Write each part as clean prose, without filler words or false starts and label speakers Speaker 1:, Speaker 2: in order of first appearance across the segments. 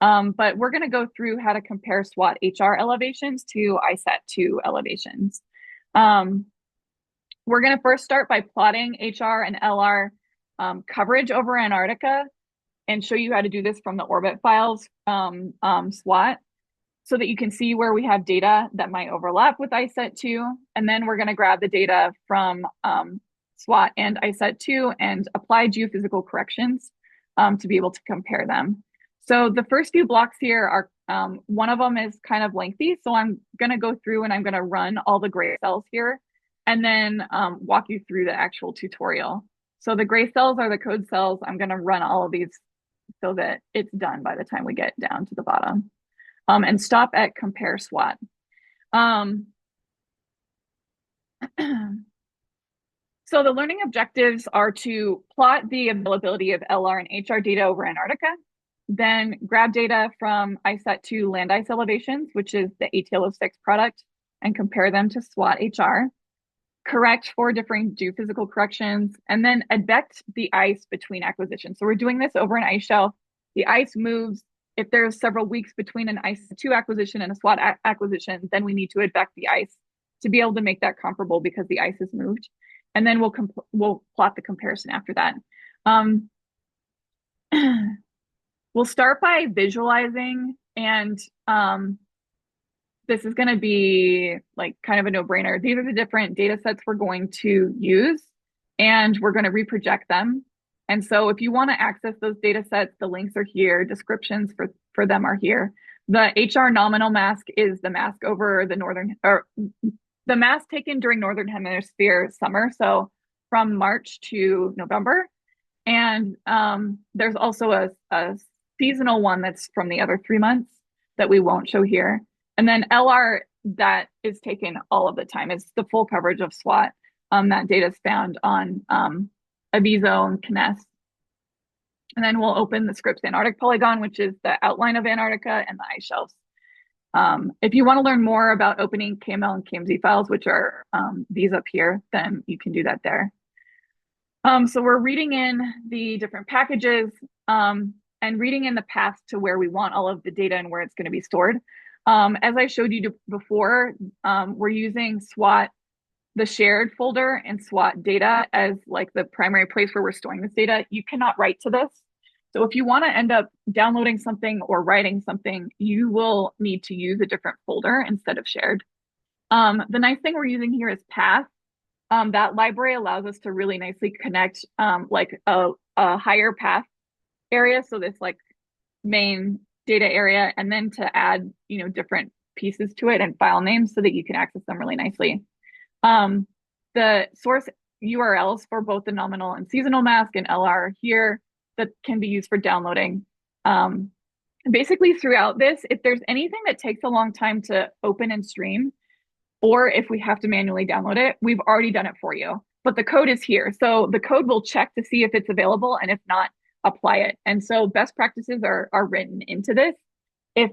Speaker 1: But we're going to go through how to compare SWOT HR elevations to ICESat-2 elevations. We're going to first start by plotting HR and LR coverage over Antarctica and show you how to do this from the orbit files SWOT so that you can see where we have data that might overlap with ICESat-2. And then we're going to grab the data from SWOT and ICESat-2 and apply geophysical corrections to be able to compare them. So the first few blocks here are, one of them is kind of lengthy. So I'm going to go through and I'm going to run all the gray cells here and then walk you through the actual tutorial. So the gray cells are the code cells. I'm going to run all of these so that it's done by the time we get down to the bottom. And stop at compare SWOT. So the learning objectives are to plot the availability of LR and HR data over Antarctica, then grab data from ICESat-2 land ice elevations, which is the ATL06 product, and compare them to SWOT HR, correct for differing geophysical corrections, and then advect the ice between acquisitions. So we're doing this over an ice shelf. The ice moves. If there's several weeks between an ICESat-2 acquisition and a SWOT acquisition, then we need to advect the ice to be able to make that comparable because the ice has moved. And then we'll plot the comparison after that. We'll start by visualizing, and this is going to be like kind of a no-brainer. These are the different data sets we're going to use, and we're going to reproject them. And so if you want to access those data sets, the links are here. Descriptions for them are here. The HR nominal mask is the mask over the northern, or the mask taken during Northern Hemisphere summer. So from March to November. And there's also a seasonal one that's from the other 3 months that we won't show here. And then LR, that is taken all of the time. It's the full coverage of SWOT. That data is found on Aviso and CNES. And then we'll open the Scripps Antarctic Polygon, which is the outline of Antarctica and the ice shelves. If you want to learn more about opening KML and KMZ files, which are these up here, then you can do that there. So we're reading in the different packages and reading in the path to where we want all of the data and where it's going to be stored. As I showed you before, we're using SWOT, the shared folder, and SWOT data as like the primary place where we're storing this data. You cannot write to this. So if you want to end up downloading something or writing something, you will need to use a different folder instead of shared. The nice thing we're using here is path. That library allows us to really nicely connect like a higher path area. So this like main data area, and then to add, different pieces to it and file names so that you can access them really nicely. The source URLs for both the nominal and seasonal mask and LR are here that can be used for downloading. Basically throughout this, if there's anything that takes a long time to open and stream, or if we have to manually download it, we've already done it for you. But the code is here. So the code will check to see if it's available, and if not, apply it. And so best practices are written into this. If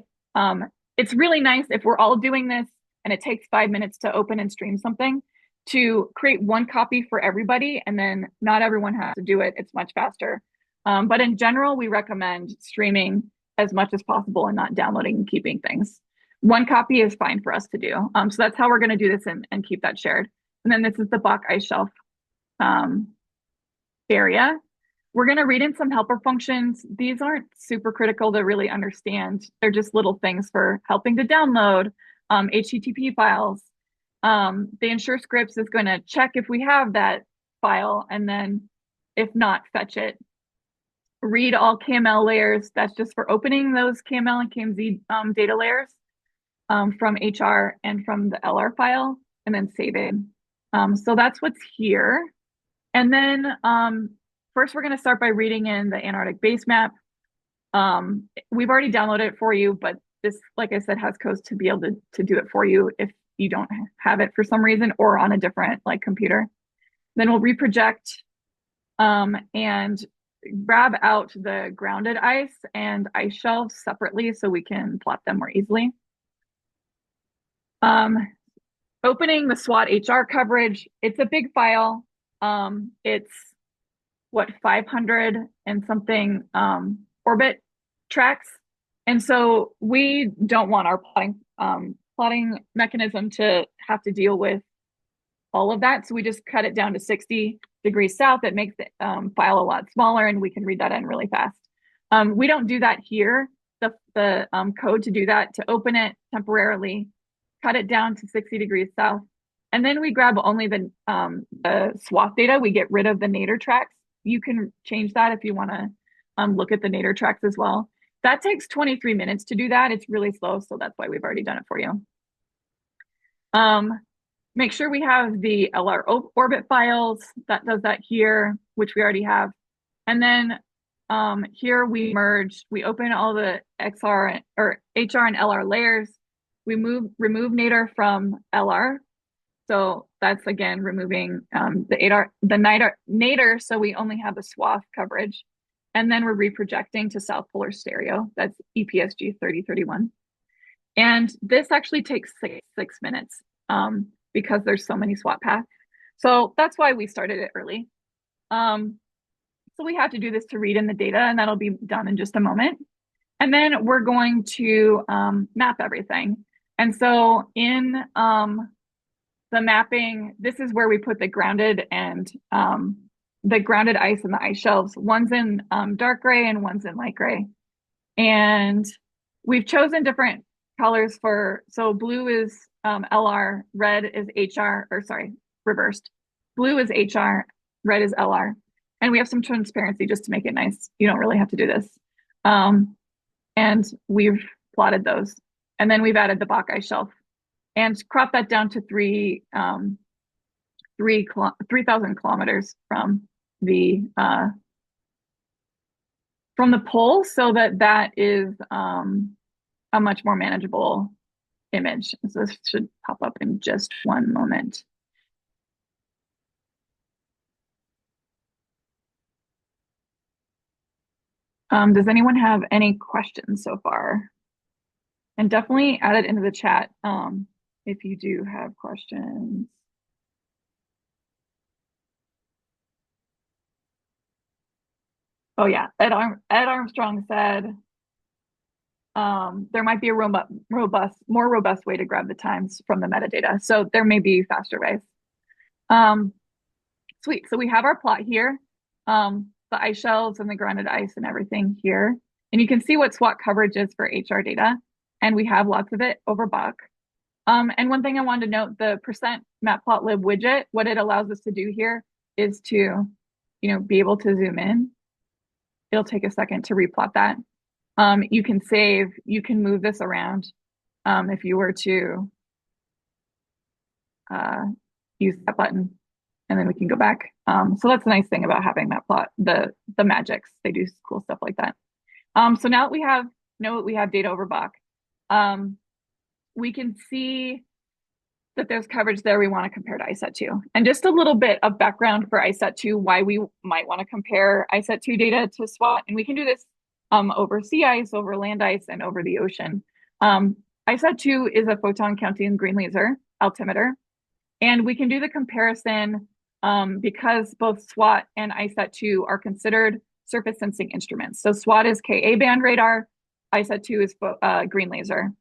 Speaker 1: it's really nice if we're all doing this and it takes 5 minutes to open and stream something, to create one copy for everybody, and then not everyone has to do it. It's much faster. But in general, we recommend streaming as much as possible and not downloading and keeping things. One copy is fine for us to do. So that's how we're going to do this and keep that shared. And then this is the Bach ice shelf area. We're going to read in some helper functions. These aren't super critical to really understand. They're just little things for helping to download HTTP files. The ensure scripts is going to check if we have that file, and then if not, fetch it. Read all KML layers. That's just for opening those KML and KMZ data layers from HR and from the LR file, and then save it. So that's what's here. And then first, we're going to start by reading in the Antarctic base map. We've already downloaded it for you, but this, like I said, has codes to be able to do it for you if you don't have it for some reason or on a different computer. Then we'll reproject and grab out the grounded ice and ice shelves separately so we can plot them more easily. Opening the SWOT HR coverage, it's a big file. It's what, 500 and something orbit tracks, And so we don't want our plotting mechanism to have to deal with all of that. So we just cut it down to 60 degrees south. It makes the file a lot smaller and we can read that in really fast. We don't do that here. The code to do that, to open it temporarily, cut it down to 60 degrees south. And then we grab only the SWOT data. We get rid of the nadir tracks. You can change that if you want to look at the nadir tracks as well. That takes 23 minutes to do that. It's really slow, so that's why we've already done it for you. Make sure we have the LR orbit files. That does that here, which we already have. And then here we open all the XR or HR and LR layers. We remove nadir from LR. So that's again removing the nadir, so we only have the swath coverage. And then we're reprojecting to south polar stereo. That's EPSG 3031. And this actually takes six minutes because there's so many SWOT paths. So that's why we started it early. So we have to do this to read in the data, and that'll be done in just a moment. And then we're going to map everything. And so in the mapping, this is where we put the grounded and the grounded ice and the ice shelves. One's in dark gray and one's in light gray. And we've chosen different colors so blue is LR, red is HR, or sorry, reversed. Blue is HR, red is LR. And we have some transparency just to make it nice. You don't really have to do this. And we've plotted those. And then we've added the Bach ice shelf and crop that down to 3,000 kilometers from the pole, so that is a much more manageable image. So this should pop up in just one moment. Does anyone have any questions so far? And definitely add it into the chat if you do have questions. Oh yeah, Ed Armstrong said there might be a more robust way to grab the times from the metadata. So there may be faster ways. Sweet. So we have our plot here, the ice shelves and the grounded ice and everything here. And you can see what SWOT coverage is for HR data. And we have lots of it over Bach. And one thing I wanted to note, the %matplotlib widget, what it allows us to do here is to, be able to zoom in. It'll take a second to replot that. You can save, you can move this around if you were to use that button, and then we can go back. So that's the nice thing about having Matplot, the magics, they do cool stuff like that. So now that we have data over Bach, we can see that there's coverage there we want to compare to ICESat-2. And just a little bit of background for ICESat-2, why we might want to compare ICESat-2 data to SWOT. And we can do this over sea ice, over land ice, and over the ocean. ICESat-2 is a photon counting green laser altimeter. And we can do the comparison because both SWOT and ICESat-2 are considered surface sensing instruments. So SWOT is Ka band radar, ICESat-2 is green laser.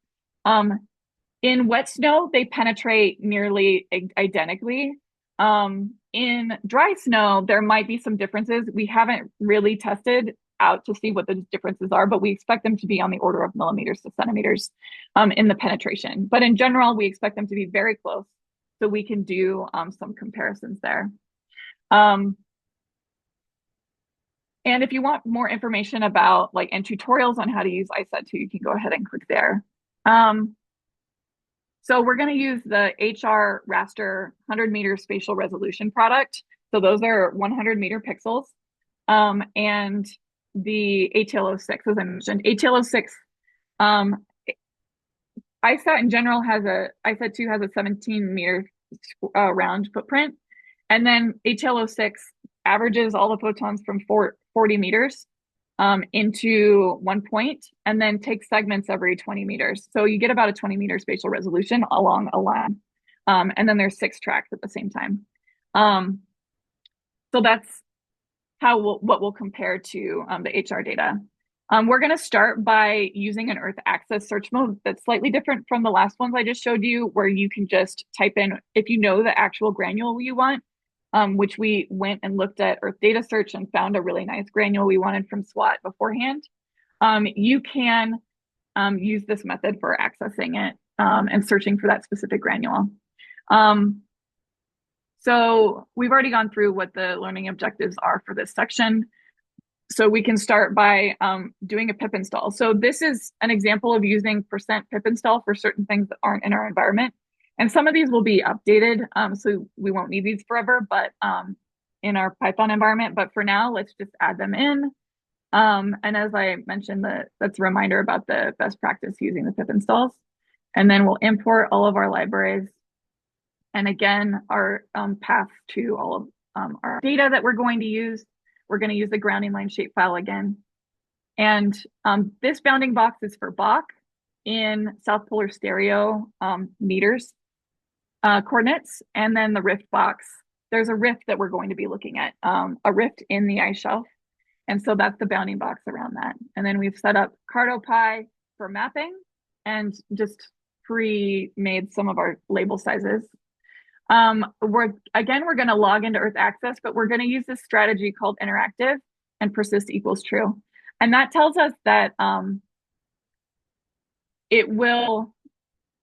Speaker 1: In wet snow, they penetrate nearly identically. In dry snow, there might be some differences. We haven't really tested out to see what the differences are, but we expect them to be on the order of millimeters to centimeters in the penetration. But in general, we expect them to be very close, so we can do some comparisons there. And if you want more information about and tutorials on how to use ICESat-2, you can go ahead and click there. So we're going to use the HR raster 100-meter spatial resolution product. So those are 100-meter pixels. And the ATL06, as I mentioned, ATL06, ICESat in general ICESat-2 has a 17-meter round footprint. And then ATL06 averages all the photons from 40 meters into one point, and then takes segments every 20 meters. So you get about a 20-meter spatial resolution along a line. And then there's 6 tracks at the same time. So that's what we'll compare to the HR data. We're going to start by using an Earth access search mode that's slightly different from the last ones I just showed you, where you can just type in, if you know the actual granule you want, which we went and looked at Earth data search and found a really nice granule we wanted from SWOT beforehand. You can use this method for accessing it and searching for that specific granule. So we've already gone through what the learning objectives are for this section. So we can start by doing a pip install. So this is an example of using %pip install for certain things that aren't in our environment. And some of these will be updated, so we won't need these forever, but in our Python environment. But for now, let's just add them in. And as I mentioned, that's a reminder about the best practice using the pip installs. And then we'll import all of our libraries. And again, our path to all of our data that we're going to use. We're going to use the grounding line shapefile again. And this bounding box is for Bach in South Polar Stereo meters coordinates. And then the rift box, there's a rift that we're going to be looking at, a rift in the ice shelf. And so that's the bounding box around that. And then we've set up CartoPy for mapping and just pre-made some of our label sizes. We're going to log into Earth Access, but we're going to use this strategy called interactive and persist equals true. And that tells us that it will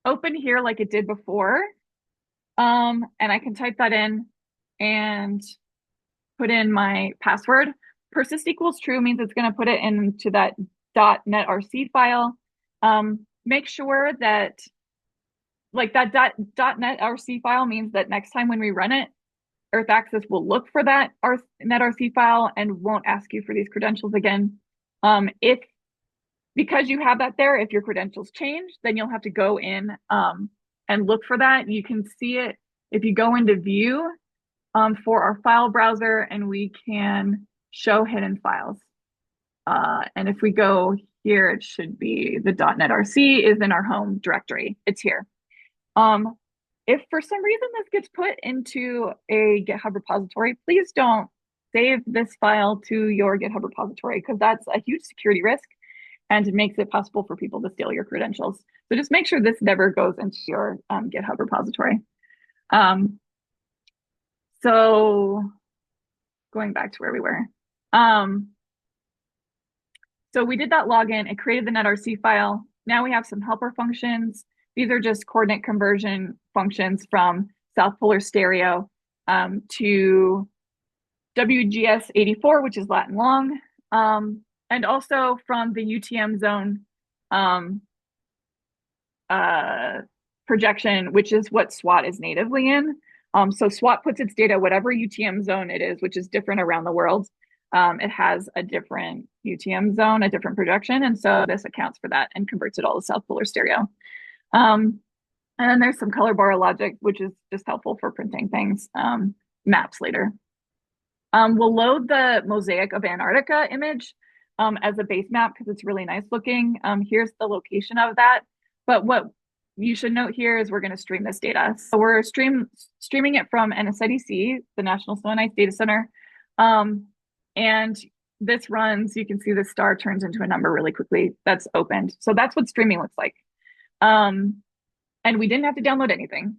Speaker 1: open here like it did before. And I can type that in and put in my password. Persist equals true means it's going to put it into that .netrc file. Make sure that like that .netrc file means that next time when we run it, Earth Access will look for that netrc file and won't ask you for these credentials again. Because you have that there, if your credentials change, then you'll have to go in and look for that. You can see it if you go into view for our file browser, and we can show hidden files. And if we go here, it should be the .netrc is in our home directory. It's here. If for some reason this gets put into a GitHub repository, please don't save this file to your GitHub repository because that's a huge security risk and it makes it possible for people to steal your credentials. So just make sure this never goes into your GitHub repository. So going back to where we were. So we did that login. It created the netrc file. Now we have some helper functions. These are just coordinate conversion functions from South Polar Stereo to WGS84, which is Latin long, and also from the UTM zone projection, which is what SWOT is natively in. So SWOT puts its data whatever UTM zone it is, which is different around the world. It has a different UTM zone, a different projection, and so this accounts for that and converts it all to South Polar Stereo. And then there's some color bar logic, which is just helpful for printing things, maps later. We'll load the Mosaic of Antarctica image as a base map because it's really nice looking. Here's the location of that. But what you should note here is we're going to stream this data. So we're streaming it from NSIDC, the National Snow and Ice Data Center. And this runs, you can see the star turns into a number really quickly that's opened. So that's what streaming looks like. And we didn't have to download anything.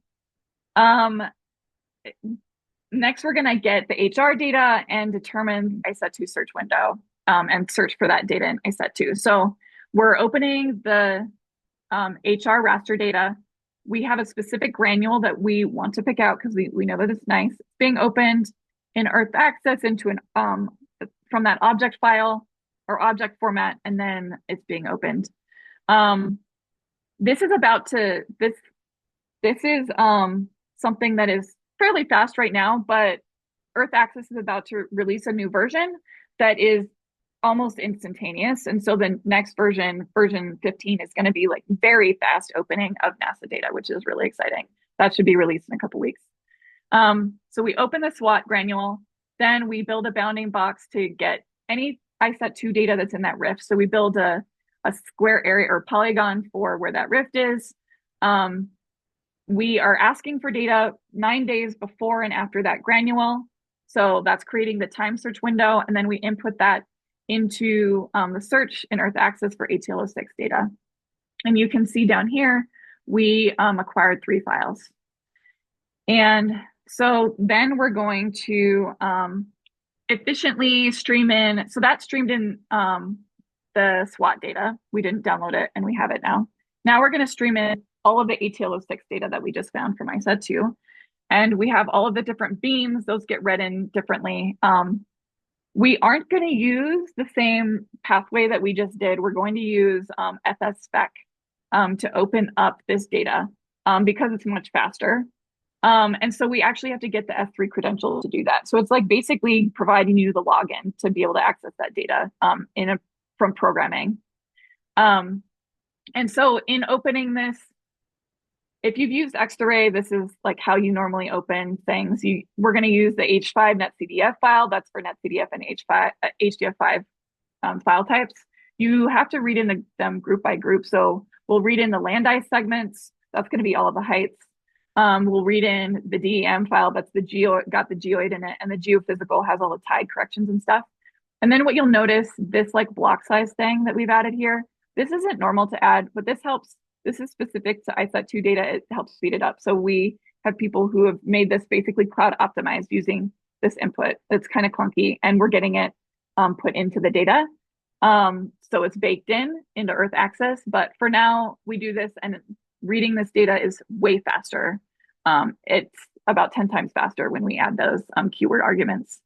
Speaker 1: Next, we're going to get the HR data and determine ICESat-2 search window and search for that data in ICESat-2. So we're opening the HR raster data. We have a specific granule that we want to pick out because we know that it's nice. It's being opened in Earth Access into an from that object file or object format, and then it's being opened. This is something that is fairly fast right now, but Earth Access is about to release a new version that is almost instantaneous. And so the next version 15, is going to be like very fast opening of NASA data, which is really exciting. That should be released in a couple weeks. So we open the SWOT granule, then we build a bounding box to get any ICESat-2 data that's in that rift. So we build a square area or polygon for where that rift is. We are asking for data 9 days before and after that granule. So that's creating the time search window. And then we input that into the search in Earth Access for ATL06 data. And you can see down here, we acquired 3 files. And so then we're going to efficiently stream in. So that streamed in the SWOT data. We didn't download it and we have it now. Now we're going to stream in all of the ATL06 data that we just found from ICESat-2. And we have all of the different beams. Those get read in differently. We aren't going to use the same pathway that we just did. We're going to use FS-spec to open up this data because it's much faster. And so we actually have to get the S3 credential to do that. So it's like basically providing you the login to be able to access that data from programming. And so in opening this, if you've used Xarray, this is like how you normally open things. We're going to use the H5 netcdf file. That's for netcdf and HDF5 file types. You have to read in them group by group. So we'll read in the land ice segments. That's going to be all of the heights. We'll read in the DEM file. That's got the geoid in it, and the geophysical has all the tide corrections and stuff. And then what you'll notice, this like block size thing that we've added here, this isn't normal to add, but this helps. This is specific to ICESat-2 data. It helps speed it up. So we have people who have made this basically cloud optimized using this input. It's kind of clunky, and we're getting it put into the data. So it's baked into Earth Access. But for now, we do this, and reading this data is way faster. It's about 10 times faster when we add those keyword arguments.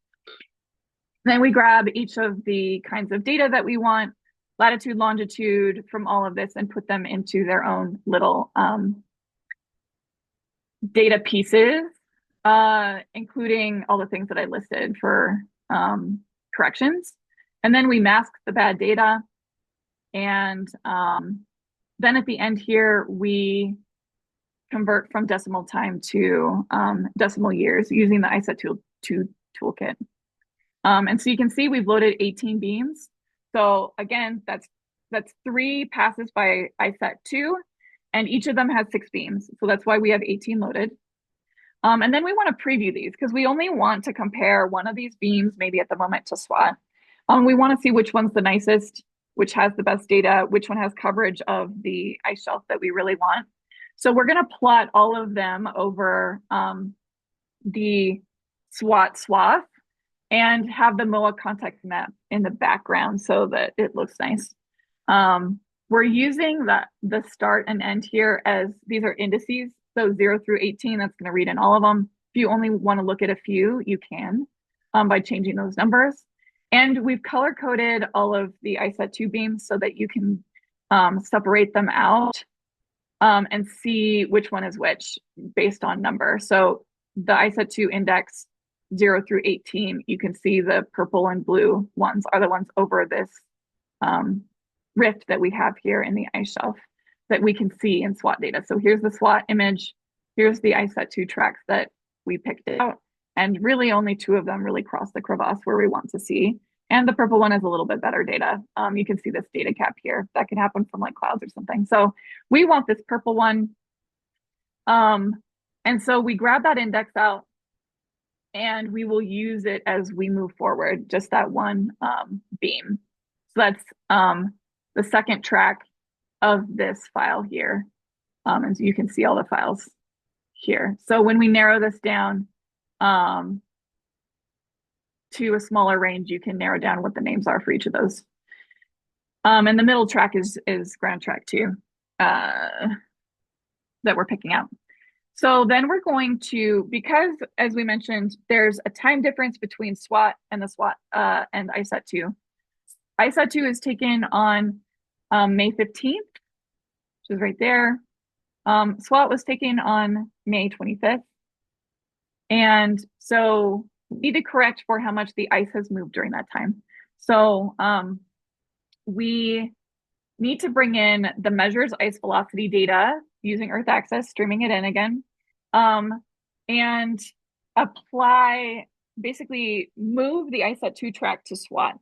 Speaker 1: Then we grab each of the kinds of data that we want, latitude, longitude from all of this, and put them into their own little data pieces, including all the things that I listed for corrections. And then we mask the bad data. And then at the end here, we convert from decimal time to decimal years using the ICESat-2 toolkit. And so you can see we've loaded 18 beams. So again, that's 3 passes by ICESat-2, and each of them has 6 beams. So that's why we have 18 loaded. And then we want to preview these because we only want to compare one of these beams, maybe at the moment, to SWOT. We want to see which one's the nicest, which has the best data, which one has coverage of the ice shelf that we really want. So we're going to plot all of them over the SWOT swath and have the MOA context map in the background so that it looks nice. We're using the start and end here as these are indices. So 0 through 18, that's going to read in all of them. If you only want to look at a few, you can by changing those numbers. And we've color coded all of the ICESat-2 beams so that you can separate them out and see which one is which based on number. So the ICESat-2 index 0 through 18, you can see the purple and blue ones are the ones over this rift that we have here in the ice shelf that we can see in SWOT data. So here's the SWOT image. Here's the ICESat-2 tracks that we picked out. And really only 2 of them really cross the crevasse where we want to see. And the purple one has a little bit better data. You can see this data cap here. That can happen from like clouds or something. So we want this purple one. And so we grab that index out and we will use it as we move forward, just that one beam. So that's the second track of this file here. And so you can see all the files here. So when we narrow this down to a smaller range, you can narrow down what the names are for each of those. And the middle track is ground track 2 that we're picking out. So then we're going to, because as we mentioned, there's a time difference between SWOT and the SWOT and ICESat-2. ICESat-2 is taken on May 15th, which is right there. SWOT was taken on May 25th. And so we need to correct for how much the ice has moved during that time. So we need to bring in the measures ice velocity data using Earth Access, streaming it in again, and apply, basically move the ICESat-2 track to SWOT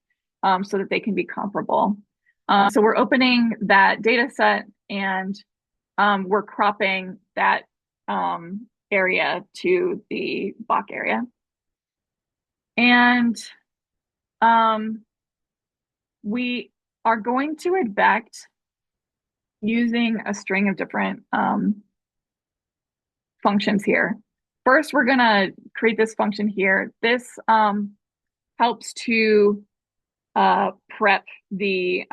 Speaker 1: so that they can be comparable. So we're opening that data set and we're cropping that area to the block area. And we are going to advect using a string of different functions here. First, we're going to create this function here. This helps to prep the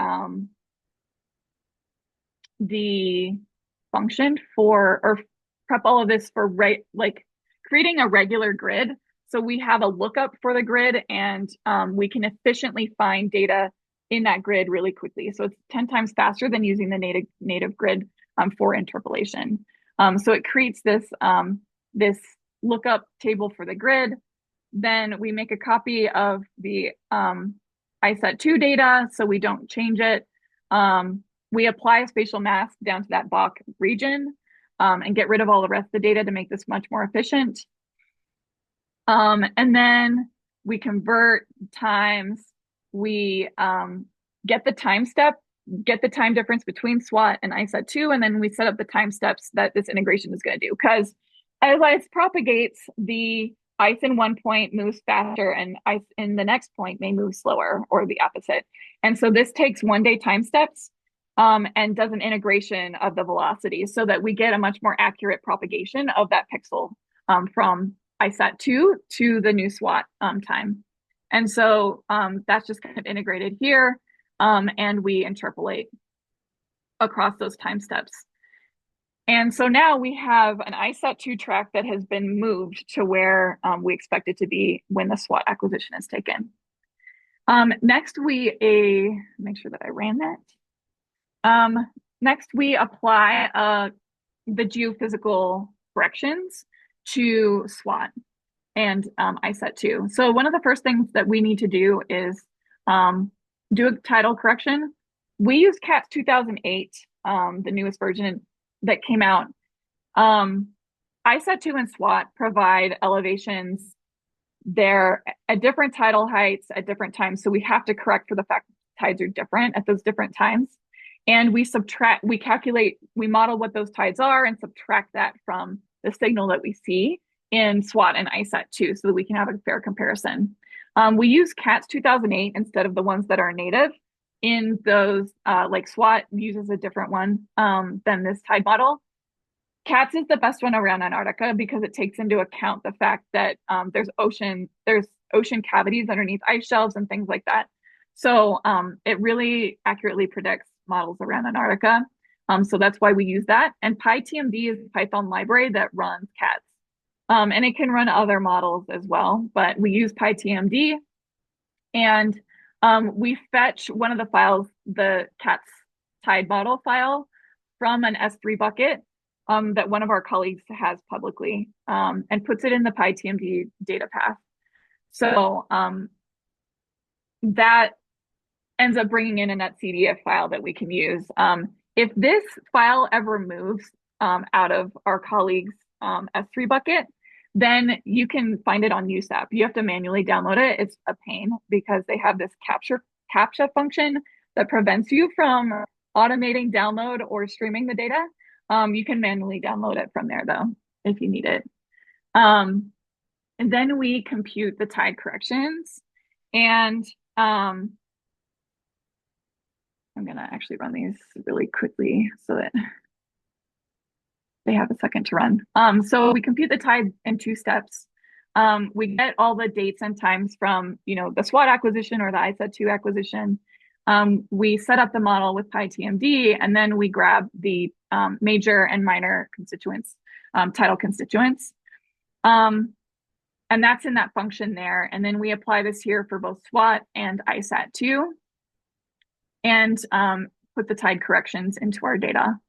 Speaker 1: function for, or prep all of this for like creating a regular grid. So we have a lookup for the grid, and we can efficiently find data in that grid really quickly. So it's 10 times faster than using the native grid for interpolation. So it creates this lookup table for the grid. Then we make a copy of the ICESat-2 data so we don't change it. We apply a spatial mask down to that Bach region and get rid of all the rest of the data to make this much more efficient. And then we convert times. We get the time step, get the time difference between SWOT and ICESat-2, and then we set up the time steps that this integration is going to do. Because as ice propagates, the ice in one point moves faster and ice in the next point may move slower, or the opposite. And so this takes 1-day time steps and does an integration of the velocity so that we get a much more accurate propagation of that pixel from ICESat-2 to the new SWOT time. And so that's just kind of integrated here, and we interpolate across those time steps. And so now we have an ICESat-2 track that has been moved to where we expect it to be when the SWOT acquisition is taken. Next, make sure that I ran that. Next, we apply the geophysical corrections to SWOT and ICESat-2. So one of the first things that we need to do is do a tidal correction. We use CATS 2008, the newest version that came out. ICESat-2 and SWOT provide elevations. They're at different tidal heights at different times. So we have to correct for the fact that tides are different at those different times. And we model what those tides are and subtract that from the signal that we see in SWOT and ICESat-2 so that we can have a fair comparison. We use CATS 2008 instead of the ones that are native in those, like SWOT uses a different one than this tide model. CATS is the best one around Antarctica because it takes into account the fact that there's ocean cavities underneath ice shelves and things like that. So it really accurately predicts models around Antarctica. So that's why we use that. And PyTMD is a Python library that runs CATS. And it can run other models as well, but we use PyTMD. And we fetch one of the files, the CATS tide model file, from an S3 bucket that one of our colleagues has publicly, and puts it in the PyTMD data path. So that ends up bringing in a netcdf file that we can use. If this file ever moves out of our colleague's S3 bucket, then you can find it on USAP. You have to manually download it. It's a pain because they have this CAPTCHA function that prevents you from automating download or streaming the data. You can manually download it from there though, if you need it. And then we compute the tide corrections, and I'm gonna actually run these really quickly so that they have a second to run. So we compute the tide in 2 steps. We get all the dates and times from, the SWOT acquisition or the ICESat-2 acquisition. We set up the model with PyTMD, and then we grab the major and minor constituents, tidal constituents. And that's in that function there. And then we apply this here for both SWOT and ICESat-2 and put the tide corrections into our data.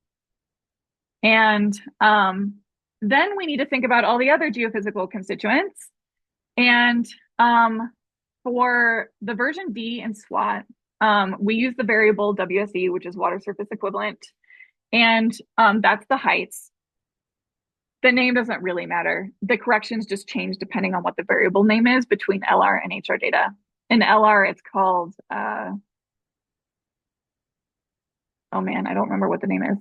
Speaker 1: And then we need to think about all the other geophysical constituents. And for the version D in SWOT, we use the variable WSE, which is water surface equivalent. And that's the heights. The name doesn't really matter. The corrections just change depending on what the variable name is between LR and HR data. In LR, it's called, oh man, I don't remember what the name is.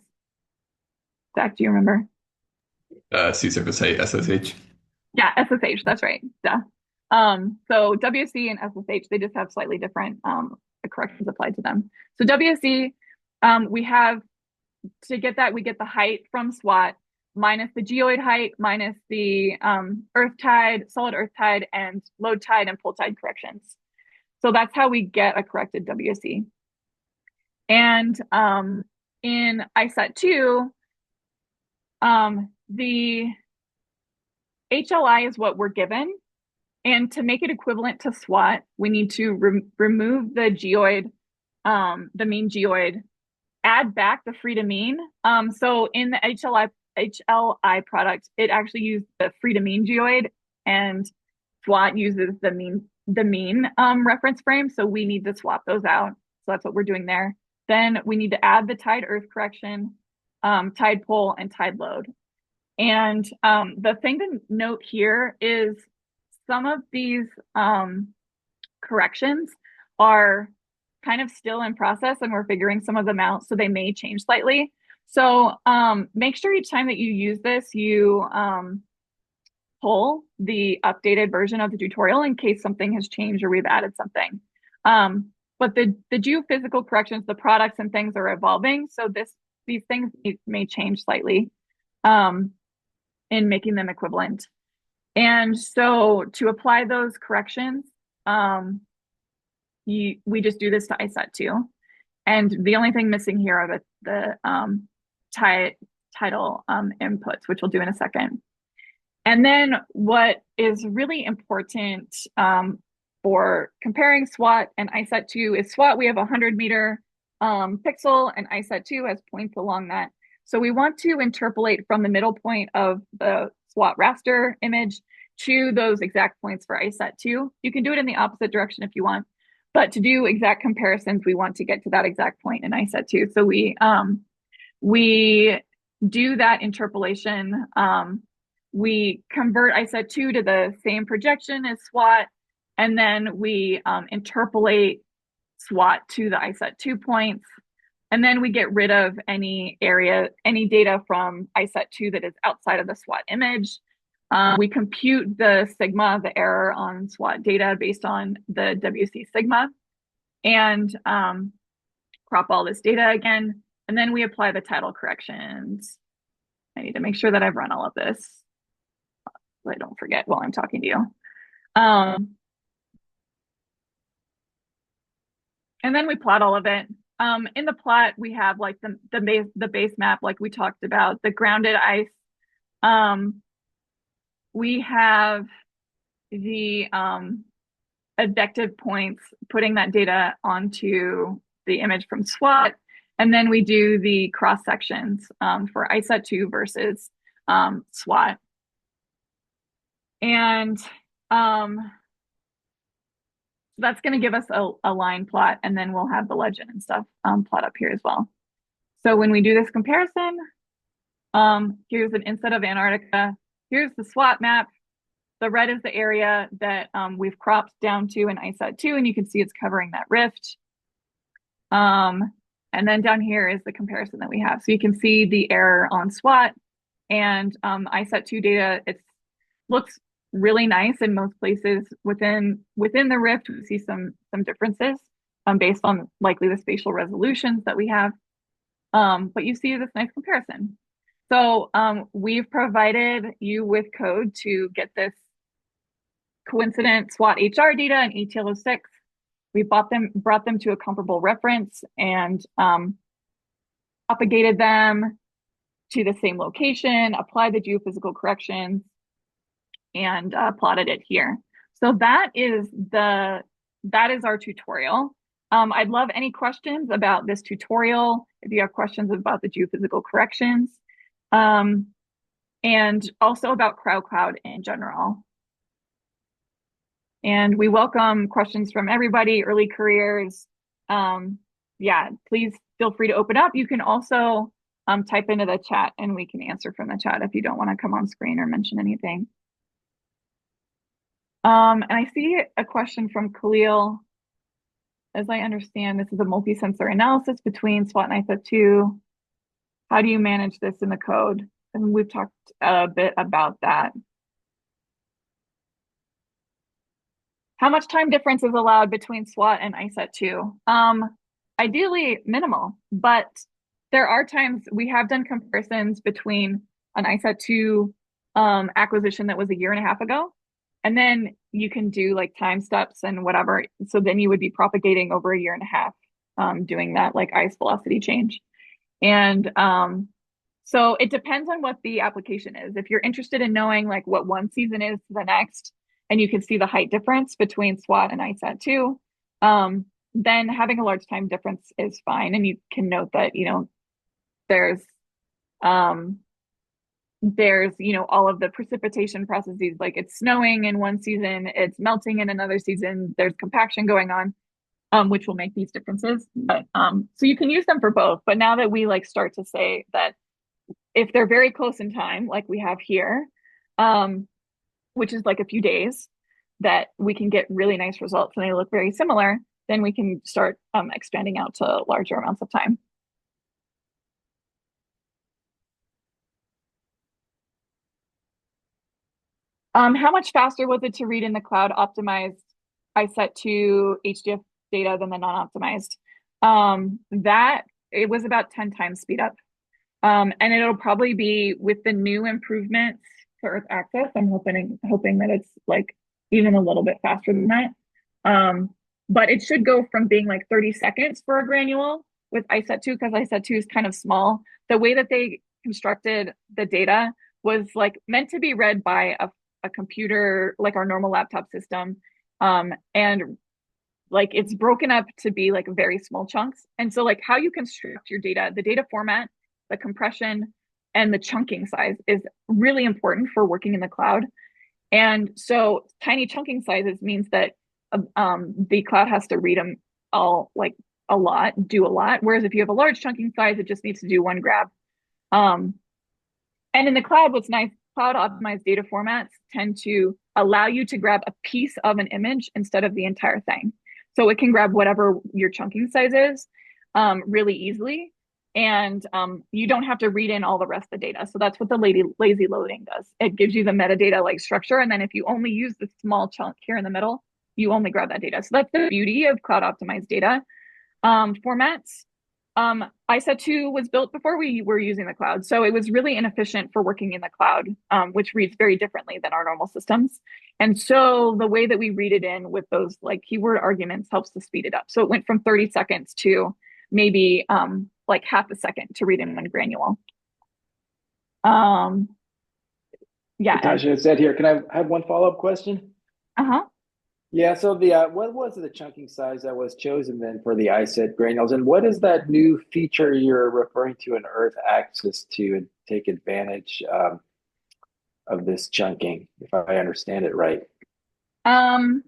Speaker 1: Zach, do you remember?
Speaker 2: Sea surface height, SSH.
Speaker 1: Yeah, SSH, that's right. Yeah. So WC and SSH, they just have slightly different the corrections applied to them. So WC, we have, to get that, we get the height from SWOT minus the geoid height minus the earth tide, solid earth tide, and load tide and pull tide corrections. So that's how we get a corrected WC. And in ICESat-2, the HLI is what we're given. And to make it equivalent to SWOT, we need to remove the geoid, the mean geoid, add back the free to mean. So in the HLI product, it actually used the free to mean geoid, and SWOT uses the mean reference frame. So we need to swap those out. So that's what we're doing there. Then we need to add the tide earth correction, tide pull, and tide load. And the thing to note here is some of these corrections are kind of still in process, and we're figuring some of them out, so they may change slightly. So make sure each time that you use this, you pull the updated version of the tutorial in case something has changed or we've added something. But the geophysical corrections, the products and things are evolving, so these things may change slightly in making them equivalent. And so to apply those corrections, we just do this to ICESat-2. And the only thing missing here are the tidal inputs, which we'll do in a second. And then what is really important for comparing SWOT and ICESat-2 is SWOT, we have a 100-meter pixel, and ICESat-2 has points along that. So we want to interpolate from the middle point of the SWOT raster image to those exact points for ICESat-2. You can do it in the opposite direction if you want, but to do exact comparisons, we want to get to that exact point in ICESat-2. So we do that interpolation. We convert ICESat-2 to the same projection as SWOT, and then we interpolate SWOT to the ICESat-2 points. And then we get rid of any data from ICESat-2 that is outside of the SWOT image. We compute the sigma, the error on SWOT data based on the WC sigma, and crop all this data again. And then we apply the tidal corrections. I need to make sure that I've run all of this so I don't forget while I'm talking to you. And then we plot all of it. In the plot, we have like the base map, like we talked about, the grounded ice. We have the advective points, putting that data onto the image from SWOT. And then we do the cross sections for ICESat-2 versus SWOT. And that's going to give us a line plot, and then we'll have the legend and stuff plot up here as well. So when we do this comparison, here's an inset of Antarctica. Here's the SWOT map. The red is the area that we've cropped down to in ICESat-2, and you can see it's covering that rift. And then down here is the comparison that we have. So you can see the error on SWOT and ICESat-2 data. It looks really nice in most places. Within the rift, we see some differences based on likely the spatial resolutions that we have. But you see this nice comparison. So we've provided you with code to get this coincident SWOT HR data and ETL06. We brought them to a comparable reference and propagated them to the same location, applied the geophysical corrections, and plotted it here. So that is our tutorial. I'd love any questions about this tutorial. If you have questions about the geophysical corrections, and also about CryoCloud in general. And we welcome questions from everybody, early careers. Yeah, please feel free to open up. You can also type into the chat and we can answer from the chat if you don't want to come on screen or mention anything. And I see a question from Khalil. As I understand, this is a multi-sensor analysis between SWOT and ICESat-2. How do you manage this in the code? And we've talked a bit about that. How much time difference is allowed between SWOT and ICESat-2? Ideally minimal, but there are times we have done comparisons between an ICESat-2 acquisition that was a year and a half ago, and then you can do like time steps and whatever. So then you would be propagating over a year and a half, doing that like ice velocity change. And so it depends on what the application is. If you're interested in knowing like what one season is to the next, and you can see the height difference between SWOT and ICESat-2, then having a large time difference is fine. And you can note that, there's um, all of the precipitation processes, like it's snowing in one season, it's melting in another season, there's compaction going on, which will make these differences. But so you can use them for both. But now that we like start to say that if they're very close in time, like we have here, which is like a few days, that we can get really nice results and they look very similar, then we can start expanding out to larger amounts of time. How much faster was it to read in the cloud optimized ICESat-2 HDF data than the non-optimized? That it was about 10 times speed up. And it'll probably be with the new improvements to Earth access. I'm hoping that it's like even a little bit faster than that. But it should go from being like 30 seconds for a granule with ICESat-2, because ICESat-2 is kind of small. The way that they constructed the data was like meant to be read by a computer, like our normal laptop system. And like it's broken up to be like very small chunks. And so like how you construct your data, the data format, the compression, and the chunking size is really important for working in the cloud. And so tiny chunking sizes means that the cloud has to read them all like a lot, do a lot. Whereas if you have a large chunking size, it just needs to do one grab. And in the cloud, what's nice, cloud optimized data formats tend to allow you to grab a piece of an image instead of the entire thing. So it can grab whatever your chunking size is really easily. And you don't have to read in all the rest of the data. So that's what the lazy loading does. It gives you the metadata like structure. And then if you only use the small chunk here in the middle, you only grab that data. So that's the beauty of cloud optimized data formats. ICESat-2 was built before we were using the cloud. So it was really inefficient for working in the cloud, which reads very differently than our normal systems. And so the way that we read it in with those like keyword arguments helps to speed it up. So it went from 30 seconds to maybe like half a second to read in one granule. Yeah.
Speaker 3: Natasha said here, can I have one follow-up question?
Speaker 1: Uh-huh.
Speaker 3: Yeah, so the what was the chunking size that was chosen then for the ICESat granules, and what is that new feature you're referring to in Earth Access to take advantage of this chunking, if I understand it right?
Speaker 1: Um,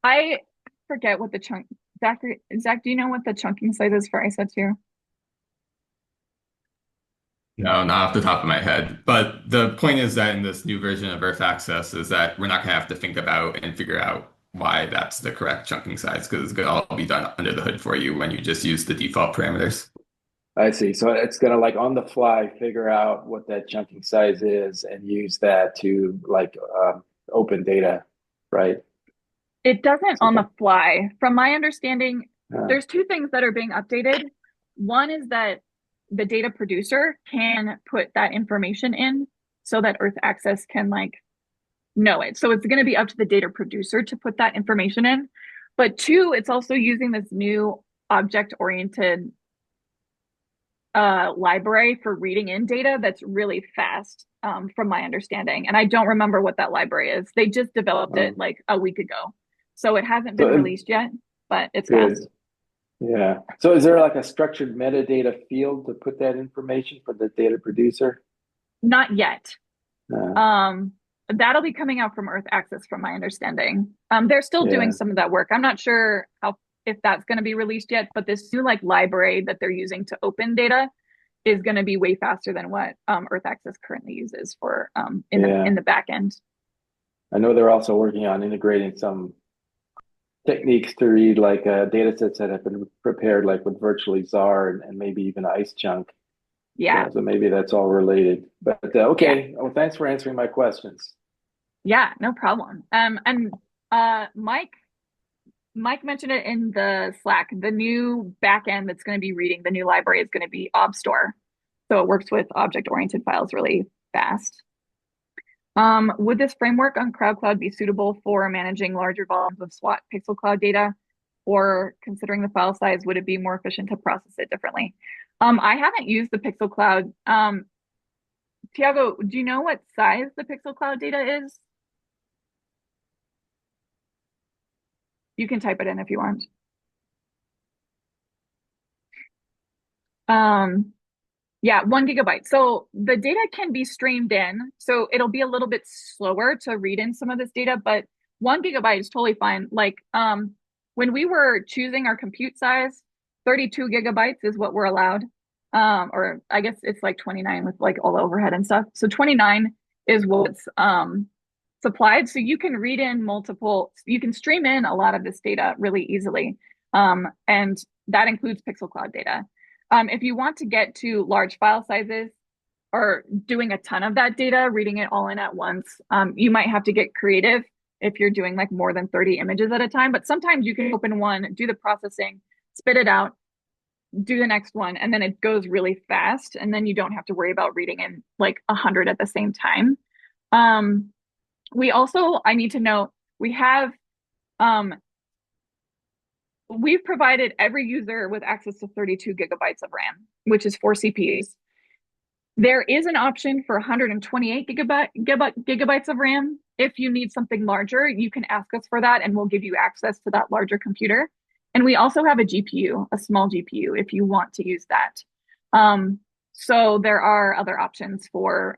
Speaker 1: I forget what the chunk. Zach, do you know what the chunking size is for ICESat-2?
Speaker 2: No, not off the top of my head. But the point is that in this new version of Earth Access is that we're not going to have to think about and figure out why that's the correct chunking size because it's going to all be done under the hood for you when you just use the default parameters.
Speaker 3: I see. So it's gonna like on the fly figure out what that chunking size is and use that to like open data, right?
Speaker 1: It doesn't
Speaker 3: So
Speaker 1: on the fly. From my understanding,
Speaker 3: uh,
Speaker 1: there's two things that are being updated. One is that the data producer can put that information in so that Earth Access can like know it. So it's going to be up to the data producer to put that information in. But two, it's also using this new object-oriented library for reading in data that's really fast, from my understanding. And I don't remember what that library is. They just developed it like a week ago. So it hasn't been
Speaker 3: so
Speaker 1: released yet, but it's
Speaker 3: good.
Speaker 1: fast.
Speaker 3: Yeah. So is there like a structured metadata field to put that information for the data producer?
Speaker 1: Not yet.
Speaker 3: Uh,
Speaker 1: That'll be coming out from Earth Access, from my understanding. They're still doing
Speaker 3: yeah.
Speaker 1: some of that work. I'm not sure if that's going to be released yet, but this new like library that they're using to open data is going to be way faster than what Earth Access currently uses for in
Speaker 3: Yeah.
Speaker 1: the back end.
Speaker 3: I know they're also working on integrating some techniques to read like data sets that have been prepared like with virtually czar and maybe even ice chunk.
Speaker 1: Yeah,
Speaker 3: So maybe that's all related. But
Speaker 1: yeah,
Speaker 3: okay. Well, thanks for answering my questions.
Speaker 1: yeah, no problem. And Mike mentioned it in the Slack. The new backend that's going to be reading the new library is going to be ObStore. So it works with object-oriented files really fast. Would this framework on CryoCloud be suitable for managing larger volumes of SWOT pixel cloud data? Or considering the file size, would it be more efficient to process it differently? I haven't used the pixel cloud. Tiago, do you know what size the pixel cloud data is? You can type it in if you want. Yeah, 1 GB. So the data can be streamed in. So it'll be a little bit slower to read in some of this data, but 1 GB is totally fine. Like when we were choosing our compute size, 32 GB is what we're allowed. Or I guess it's like 29 with like all the overhead and stuff. So 29 is what's supplied. So you can read in you can stream in a lot of this data really easily. And that includes pixel cloud data. If you want to get to large file sizes or doing a ton of that data, reading it all in at once, you might have to get creative if you're doing like more than 30 images at a time. But sometimes you can open one, do the processing, spit it out, do the next one, and then it goes really fast. And then you don't have to worry about reading in like 100 at the same time. I need to note, we've provided every user with access to 32 GB of RAM, which is 4 CPUs. There is an option for 128 gigabytes of RAM. If you need something larger, you can ask us for that and we'll give you access to that larger computer. And we also have a GPU, a small GPU, if you want to use that. So there are other options for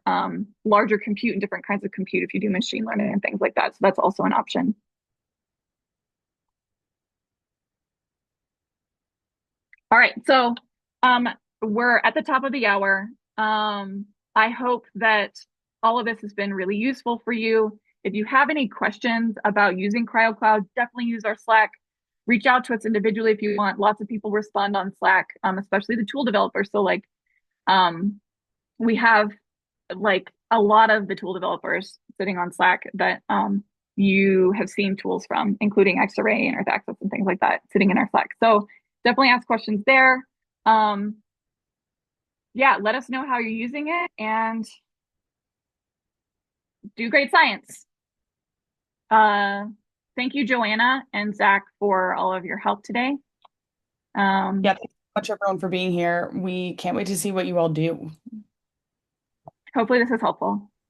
Speaker 1: larger compute and different kinds of compute if you do machine learning and things like that. So that's also an option. All right, so we're at the top of the hour. I hope that all of this has been really useful for you. If you have any questions about using CryoCloud, definitely use our Slack. Reach out to us individually if you want. Lots of people respond on Slack, especially the tool developers. So like we have like a lot of the tool developers sitting on Slack that you have seen tools from, including Xarray and Earth Access and things like that sitting in our Slack. So definitely ask questions there. Yeah, let us know how you're using it and do great science. Thank you, Joanna and Zach, for all of your help today.
Speaker 4: Yeah, thanks so much everyone for being here. We can't wait to see what you all do.
Speaker 1: Hopefully this is helpful.